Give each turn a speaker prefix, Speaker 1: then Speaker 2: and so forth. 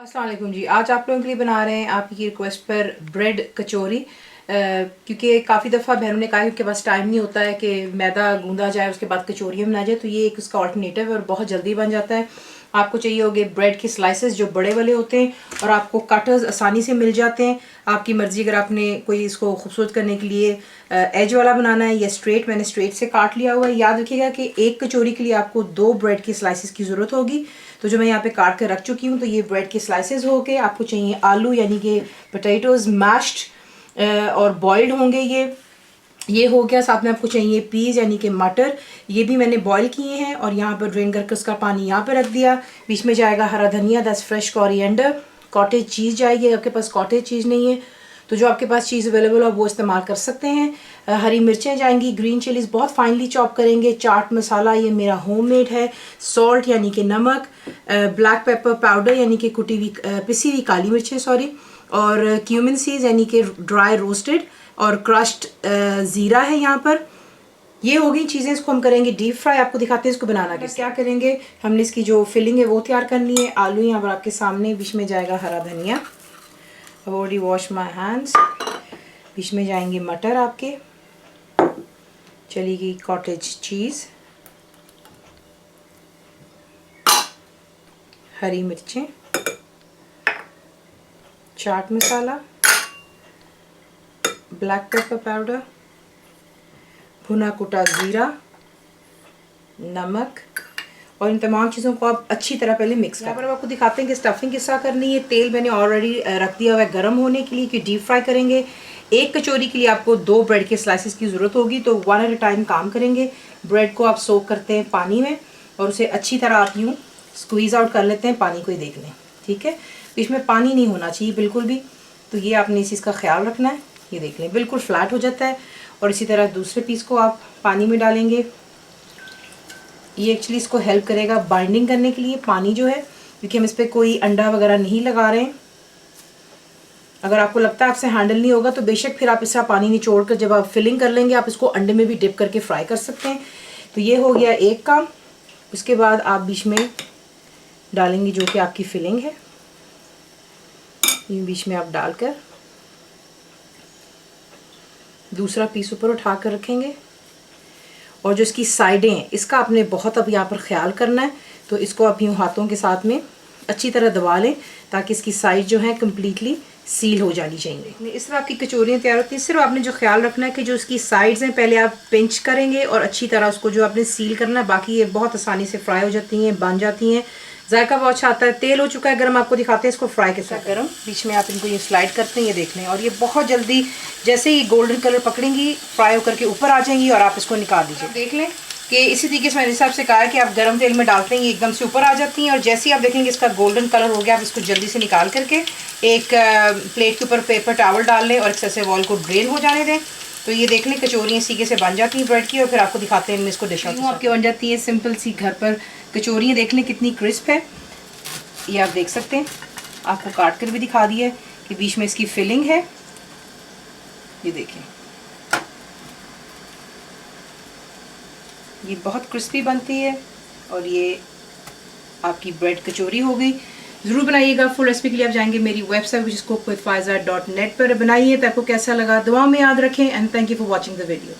Speaker 1: अस्सलाम वालेकुम जी। आज आप लोगों के लिए बना रहे हैं आपकी रिक्वेस्ट पर ब्रेड कचौरी। क्योंकि काफ़ी दफ़ा बहनों ने कहा कि उनके पास टाइम नहीं होता है कि मैदा गूंदा जाए उसके बाद कचौरियाँ बना जाए, तो ये एक उसका ऑल्टरनेटिव है और बहुत जल्दी बन जाता है। आपको चाहिए होंगे ब्रेड के स्लाइसेस जो बड़े वाले होते हैं और आपको कटर्स आसानी से मिल जाते हैं। आपकी मर्ज़ी, अगर आपने कोई इसको खूबसूरत करने के लिए एज वाला बनाना है या स्ट्रेट, मैंने स्ट्रेट से काट लिया हुआ है। याद रखिएगा कि एक कचौरी के लिए आपको 2 ब्रेड के स्लाइसेस की ज़रूरत होगी। तो जो मैं यहाँ पे काट कर रख चुकी हूँ, तो ये ब्रेड के स्लाइसेस हो के आपको चाहिए आलू यानी कि पोटैटोज़ मैश्ड और बॉइल्ड होंगे। ये हो गया। साथ में आपको चाहिए पीज यानी कि मटर, ये भी मैंने बॉईल किए हैं और यहाँ पर ड्रेन करके उसका पानी यहाँ पर रख दिया। बीच में जाएगा हरा धनिया, 10 फ्रेश कोरिएंडर, कॉटेज चीज़ जाएगी। अगर आपके पास कॉटेज चीज़ नहीं है तो जो आपके पास चीज़ अवेलेबल हो वो इस्तेमाल कर सकते हैं। हरी मिर्चें जाएंगी, ग्रीन चिलीज़ बहुत फाइनली चॉप करेंगे। चाट मसाला ये मेरा होममेड है। सॉल्ट यानी कि नमक, ब्लैक पेपर पाउडर यानी कि कुटी हुई पिसी हुई काली मिर्चें सॉरी, और क्यूमिन सीड्स यानी कि ड्राई रोस्टेड, और क्रश्ड ज़ीरा है यहाँ पर। ये हो गई चीज़ें। इसको हम करेंगे डीप फ्राई। आपको दिखाते हैं इसको बनाना कैसे। क्या करेंगे, हमने इसकी जो फिलिंग है वो तैयार करनी है। आलू यहाँ पर आपके सामने, बीच में जाएगा हरा धनिया, I've already washed my hands। बीच में जाएंगे मटर आपके, चली गई कॉटेज चीज़, हरी मिर्चें, chaat masala, black pepper powder, भुना कुटा ज़ीरा, नमक, और इन तमाम चीज़ों को आप अच्छी तरह पहले मिक्स करें। यहाँ पर आपको दिखाते हैं कि स्टफिंग किस तरह करनी है। तेल मैंने ऑलरेडी रख दिया हुआ है गर्म होने के लिए कि डीप फ्राई करेंगे। एक कचौरी के लिए आपको 2 ब्रेड के स्लाइसेस की ज़रूरत होगी, तो 1 एट अ टाइम काम करेंगे। ब्रेड को आप सोक करते हैं पानी में और उसे अच्छी तरह आप यूँ स्क्वीज़ आउट कर लेते हैं। पानी को ही देख लें, ठीक है। तो इसमें पानी नहीं होना चाहिए बिल्कुल भी, तो ये आपने इस चीज़ का ख्याल रखना है। ये देख लें बिल्कुल फ्लैट हो जाता है। और इसी तरह दूसरे पीस को आप पानी में डालेंगे। ये एक्चुअली इसको हेल्प करेगा बाइंडिंग करने के लिए पानी जो है, क्योंकि हम इस पर कोई अंडा वगैरह नहीं लगा रहे हैं। अगर आपको लगता है आपसे हैंडल नहीं होगा तो बेशक फिर आप इसका पानी निचोड़ कर जब आप फिलिंग कर लेंगे आप इसको अंडे में भी डिप करके फ्राई कर सकते हैं। तो ये हो गया एक काम। उसके बाद आप बीच में डालेंगे जो कि आपकी फिलिंग है, ये बीच में आप डालकर दूसरा पीस ऊपर उठा कर रखेंगे। और जो इसकी साइडें हैं इसका आपने बहुत अब यहाँ पर ख्याल करना है। तो इसको आप यूँ हाथों के साथ में अच्छी तरह दबा लें ताकि इसकी साइड जो है कम्प्लीटली सील हो जानी चाहिए। इस तरह आपकी कचौरियाँ तैयार होती हैं। सिर्फ आपने जो ख्याल रखना है कि जो इसकी साइड्स हैं पहले आप पिंच करेंगे और अच्छी तरह उसको जो आपने सील करना है। बाकी ये बहुत आसानी से फ्राई हो जाती हैं, बन जाती हैं। जायका बहुत अच्छा आता है। तेल हो चुका है गर्म, आपको दिखाते हैं इसको फ्राई के साथ गर्म। बीच में आप इनको ये स्लाइड करते हैं, ये देख लें। और ये बहुत जल्दी जैसे ही गोल्डन कलर पकड़ेंगी फ्राई होकर के ऊपर आ जाएंगी और आप इसको निकाल दीजिए। देख लें कि इसी तरीके से मैंने हिसाब से कहा है कि आप गर्म तेल में डालते हैं, ये एकदम से ऊपर आ जाती हैं। और जैसे ही आप देखेंगे इसका गोल्डन कलर हो गया, आप इसको जल्दी से निकाल करके एक प्लेट के ऊपर पेपर टॉवल डाल लें और एक्सेसिव ऑयल को ड्रेन हो जाने दें। तो ये देख लें कचौरियाँ सीखे से बन जाती हैं ब्रेड की। और फिर आपको दिखाते हैं इसको डिश आउट आपकी बन जाती है सिंपल सी घर पर कचौरियाँ। देख लें कितनी क्रिस्प है, ये आप देख सकते हैं। आपको काट कर भी दिखा दिया है कि बीच में इसकी फिलिंग है, ये देखें। ये बहुत क्रिस्पी बनती है और ये आपकी ब्रेड कचौरी हो गई। ज़रूर बनाइएगा। फुल रेसिपी के लिए आप जाएंगे मेरी website which is cooked with faiza.net पर। बनाइए तो आपको कैसा लगा दुआ में याद रखें। And thank you for watching the video.